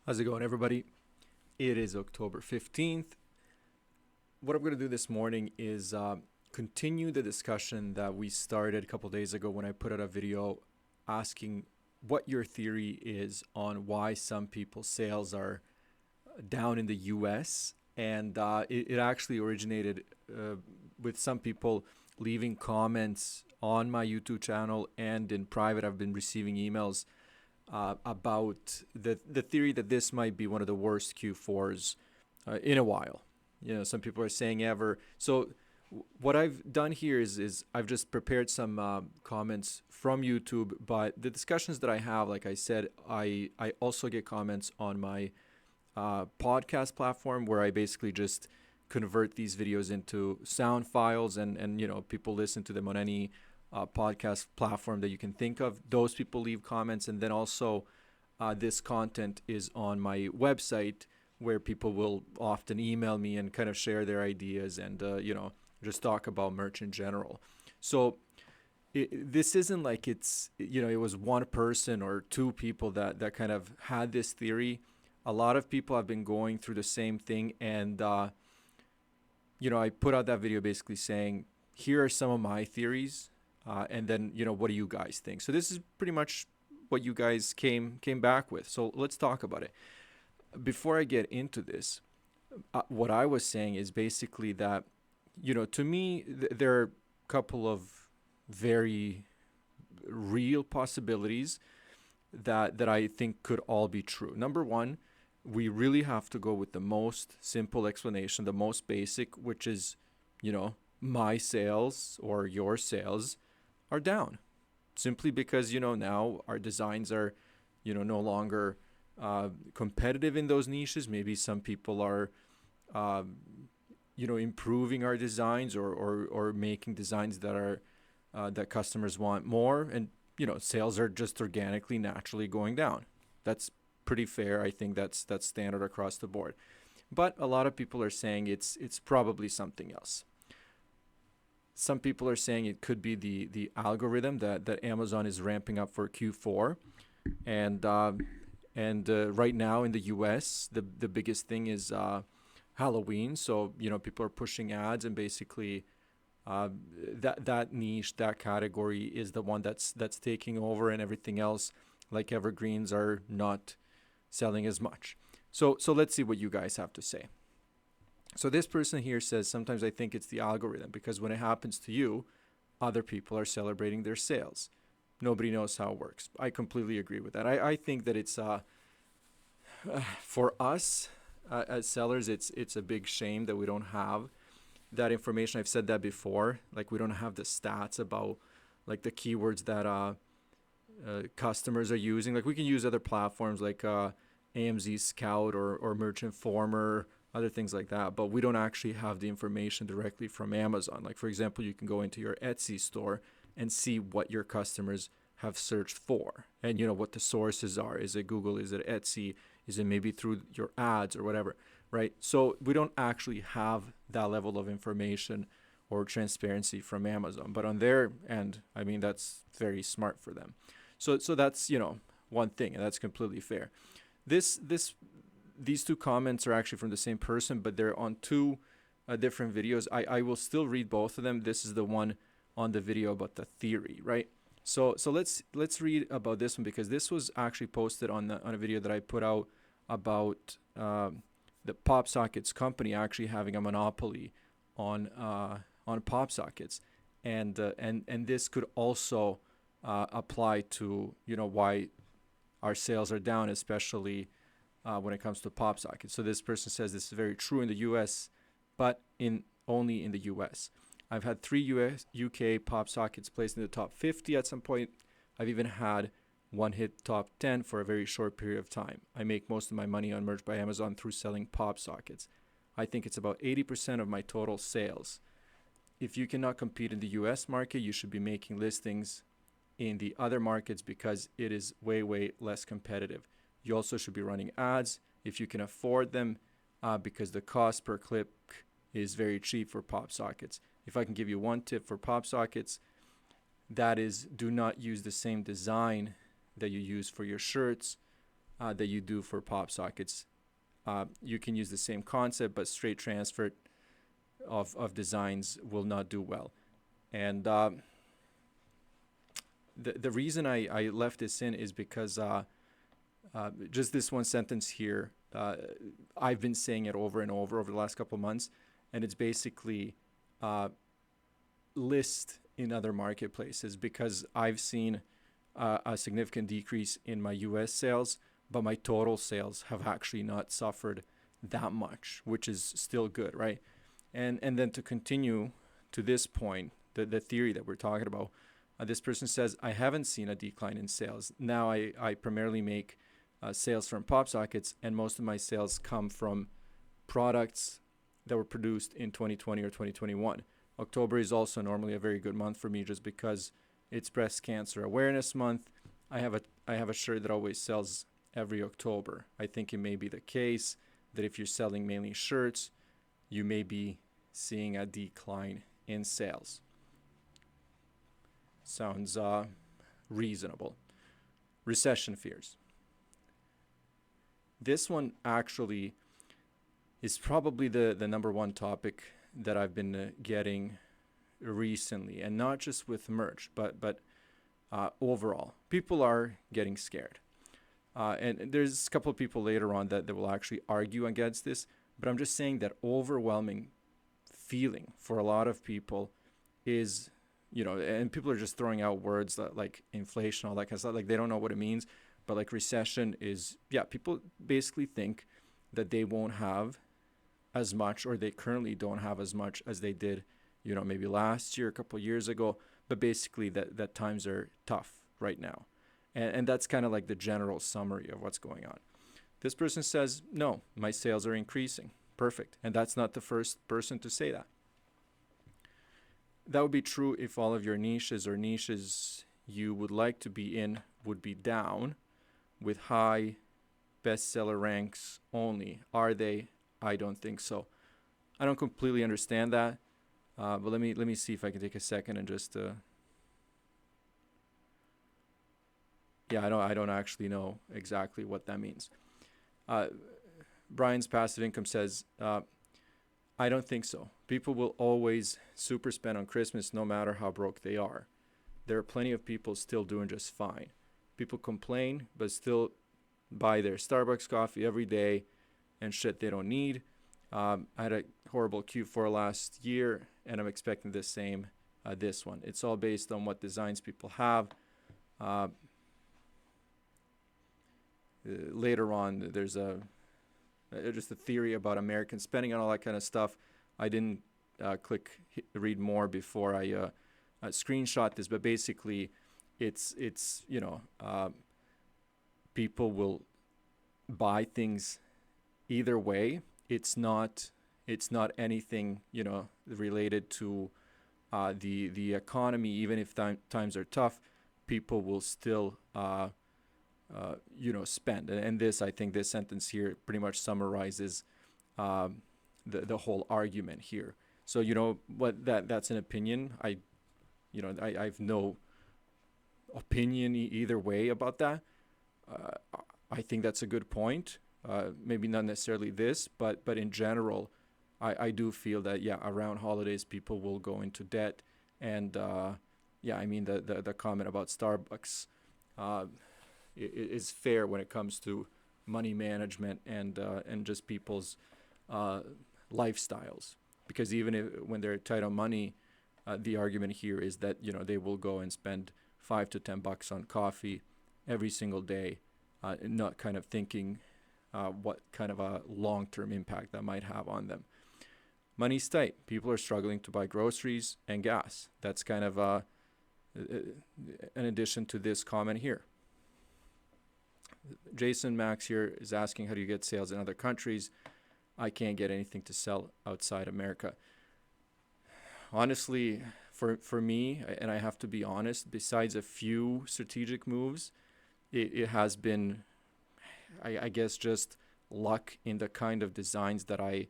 How's it going, everybody? It is October 15th. What I'm going to do this morning is continue the discussion that we started a couple days ago when I put out a video asking what your theory is on why some people's sales are down in the US. And it actually originated with some people leaving comments on my YouTube channel and in private. I've been receiving emails about the theory that this might be one of the worst Q4s in a while. Some people are saying ever. So what I've done here is I've just prepared some comments from YouTube, but the discussions that I have, like I said, I also get comments on my podcast platform where I basically just convert these videos into sound files and people listen to them on any podcast platform that you can think of. Those people leave comments, and then also this content is on my website where people will often email me and kind of share their ideas and just talk about merch in general. So this isn't like it was one person or two people that kind of had this theory. A lot of people have been going through the same thing, and I put out that video basically saying, here are some of my theories, and then what do you guys think? So this is pretty much what you guys came back with. So let's talk about it. Before I get into this, what I was saying is basically that to me there are a couple of very real possibilities that I think could all be true. Number one, we really have to go with the most simple explanation, the most basic, which is, my sales or your sales are down simply because, now our designs are, no longer competitive in those niches. Maybe some people are, improving our designs or making designs that are, that customers want more. And, sales are just organically, naturally going down. That's pretty fair. I think that's standard across the board. But a lot of people are saying it's probably something else. Some people are saying it could be the algorithm that Amazon is ramping up for Q4, and right now in the U.S. the biggest thing is Halloween. So people are pushing ads, and basically that niche, that category is the one that's taking over, and everything else like evergreens are not selling as much. So let's see what you guys have to say. So this person here says, sometimes I think it's the algorithm because when it happens to you, other people are celebrating their sales. Nobody knows how it works. I completely agree with that. I think that it's for us as sellers, it's a big shame that we don't have that information. I've said that before. Like, we don't have the stats about like the keywords that customers are using. Like, we can use other platforms like AMZ Scout or Merchant Former, other things like that, but we don't actually have the information directly from Amazon. Like, for example, you can go into your Etsy store and see what your customers have searched for, and what the sources are. Is it Google? Is it Etsy? Is it maybe through your ads or whatever, right? So we don't actually have that level of information or transparency from Amazon, but on their end, I mean, that's very smart for them. So that's one thing, and that's completely fair. These two comments are actually from the same person, but they're on two different videos. I will still read both of them. This is the one on the video about the theory, right? So let's read about this one, because this was actually posted on a video that I put out about the pop sockets company actually having a monopoly on pop sockets, and this could also apply to why our sales are down, especially when it comes to pop sockets. So this person says this is very true in the U.S., but only in the U.S. I've had 3 UK pop sockets placed in the top 50 at some point. I've even had one hit top 10 for a very short period of time. I make most of my money on Merch by Amazon through selling pop sockets. I think it's about 80% of my total sales. If you cannot compete in the US market, you should be making listings in the other markets because it is way, way less competitive. You also should be running ads if you can afford them, because the cost per click is very cheap for pop sockets. If I can give you one tip for pop sockets, that is, do not use the same design that you use for your shirts that you do for pop sockets. You can use the same concept, but straight transfer of designs will not do well. And the reason I left this in is because just this one sentence here, I've been saying it over and over the last couple of months, and it's basically list in other marketplaces, because I've seen a significant decrease in my US sales, but my total sales have actually not suffered that much, which is still good, right? And then to continue to this point, the theory that we're talking about, this person says, I haven't seen a decline in sales. Now I primarily make sales from pop sockets, and most of my sales come from products that were produced in 2020 or 2021. October is also normally a very good month for me, just because it's Breast Cancer Awareness Month. I have a shirt that always sells every October. I think it may be the case that if you're selling mainly shirts, you may be seeing a decline in sales. Sounds reasonable. Recession fears. This one actually is probably the number one topic that I've been getting recently, and not just with merch, but overall. People are getting scared. And there's a couple of people later on that will actually argue against this, but I'm just saying that overwhelming feeling for a lot of people is, and people are just throwing out words like inflation, all that kind of stuff, like they don't know what it means, but like recession is, people basically think that they won't have as much, or they currently don't have as much as they did, maybe last year, a couple of years ago, but basically that times are tough right now. And that's kind of like the general summary of what's going on. This person says, no, my sales are increasing. Perfect. And that's not the first person to say that. That would be true if all of your niches or niches you would like to be in would be down with high bestseller ranks only. Are they? I don't think so. I don't completely understand that, but let me see if I can take a second and just I don't actually know exactly what that means. Brian's Passive Income says, I don't think so. People will always super spend on Christmas no matter how broke they are. There are plenty of people still doing just fine. People complain, but still buy their Starbucks coffee every day and shit they don't need. I had a horrible Q4 last year, and I'm expecting the same this one. It's all based on what designs people have. Later on, there's just a theory about American spending and all that kind of stuff. I didn't read more before I screenshot this, but basically, it's people will buy things either way. It's not anything related to the economy. Even if times are tough, people will still spend. And this, I think this sentence here pretty much summarizes the whole argument here. So what that's an opinion. I've no opinion either way about that. I think that's a good point. Maybe not necessarily this, but in general, I do feel that around holidays people will go into debt, and the comment about Starbucks is fair when it comes to money management and just people's lifestyles, because even when they're tight on money, the argument here is that they will go and spend $5 to $10 on coffee every single day, not kind of thinking what kind of a long-term impact that might have on them. Money's tight. People are struggling to buy groceries and gas. That's kind of an addition to this comment here. Jason Max here is asking, how do you get sales in other countries? I can't get anything to sell outside America. Honestly, for me, and I have to be honest, besides a few strategic moves, it has been, I guess, just luck in the kind of designs that I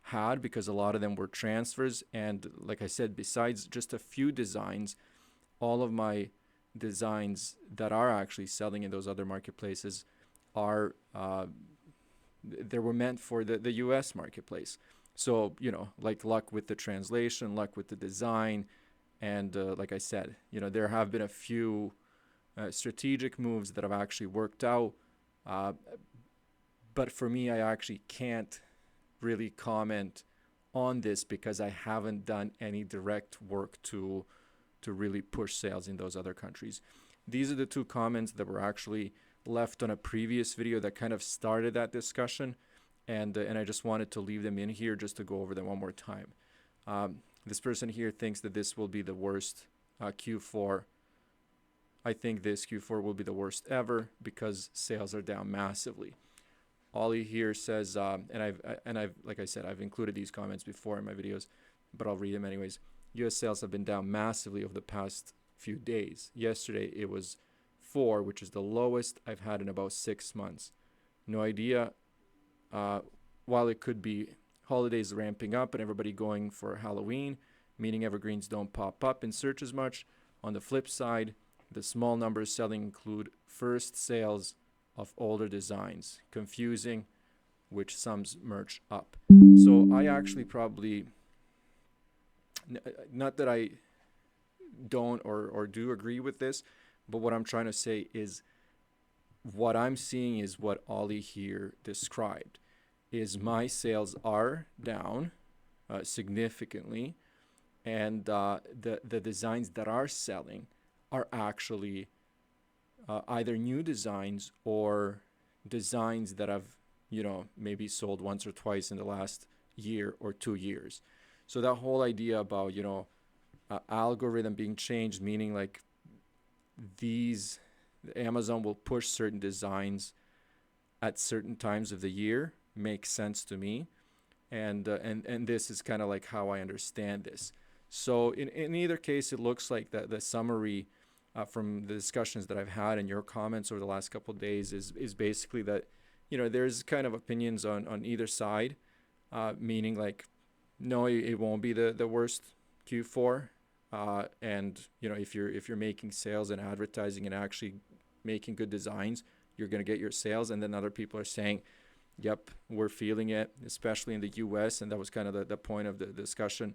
had, because a lot of them were transfers. And like I said, besides just a few designs, all of my designs that are actually selling in those other marketplaces are they were meant for the US marketplace. So, like luck with the translation, luck with the design, and like I said, there have been a few strategic moves that have actually worked out. Uh, but for me, I actually can't really comment on this because I haven't done any direct work to really push sales in those other countries. These are the two comments that were actually left on a previous video that kind of started that discussion, and I just wanted to leave them in here just to go over them one more time. This person here thinks that this will be the worst Q4. I think this Q4 will be the worst ever because sales are down massively. Ollie here says, and I've like I said, I've included these comments before in my videos, but I'll read them anyways. U.S. sales have been down massively over the past few days. Yesterday it was 4, which is the lowest I've had in about 6 months. No idea. While it could be holidays ramping up and everybody going for Halloween, meaning evergreens don't pop up in search as much. On the flip side, the small numbers selling include first sales of older designs. Confusing, which sums merch up. So I actually probably, not that I don't or do agree with this, but what I'm trying to say is what I'm seeing is what Ollie here described. Is my sales are down significantly, and the designs that are selling are actually either new designs or designs that have maybe sold once or twice in the last year or 2 years. So that whole idea about algorithm being changed, meaning like Amazon will push certain designs at certain times of the year, makes sense to me, and this is kind of like how I understand this. So in either case, it looks like that the summary from the discussions that I've had and your comments over the last couple of days is basically that there's kind of opinions on either side, meaning like no, it won't be the worst Q4, and if you're making sales and advertising and actually making good designs, you're going to get your sales. And then other people are saying, yep, we're feeling it, especially in the US. And that was kind of the point of the discussion.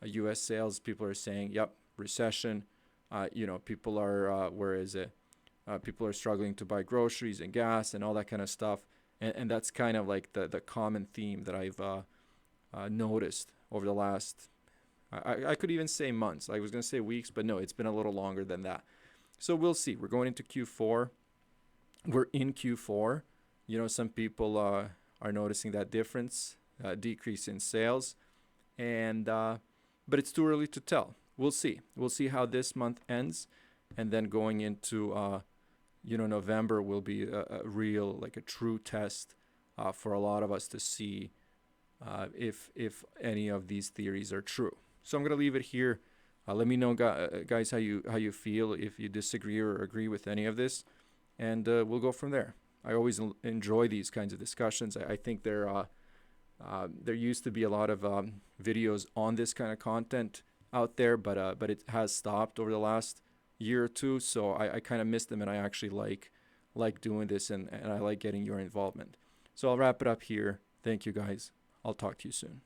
US sales, people are saying, yep, recession. People are, where is it? People are struggling to buy groceries and gas and all that kind of stuff. And that's kind of like the common theme that I've noticed over the last, I could even say months. I was going to say weeks, but no, it's been a little longer than that. So we'll see. We're going into Q4. We're in Q4. Some people are noticing that difference, decrease in sales, and but it's too early to tell. We'll see. We'll see how this month ends, and then going into November will be a real, like a true test for a lot of us to see if any of these theories are true. So I'm gonna leave it here. Let me know, guys, how you feel, if you disagree or agree with any of this, and we'll go from there. I always enjoy these kinds of discussions. I think there used to be a lot of videos on this kind of content out there, but it has stopped over the last year or two. So I kind of miss them, and I actually like doing this, and I like getting your involvement. So I'll wrap it up here. Thank you, guys. I'll talk to you soon.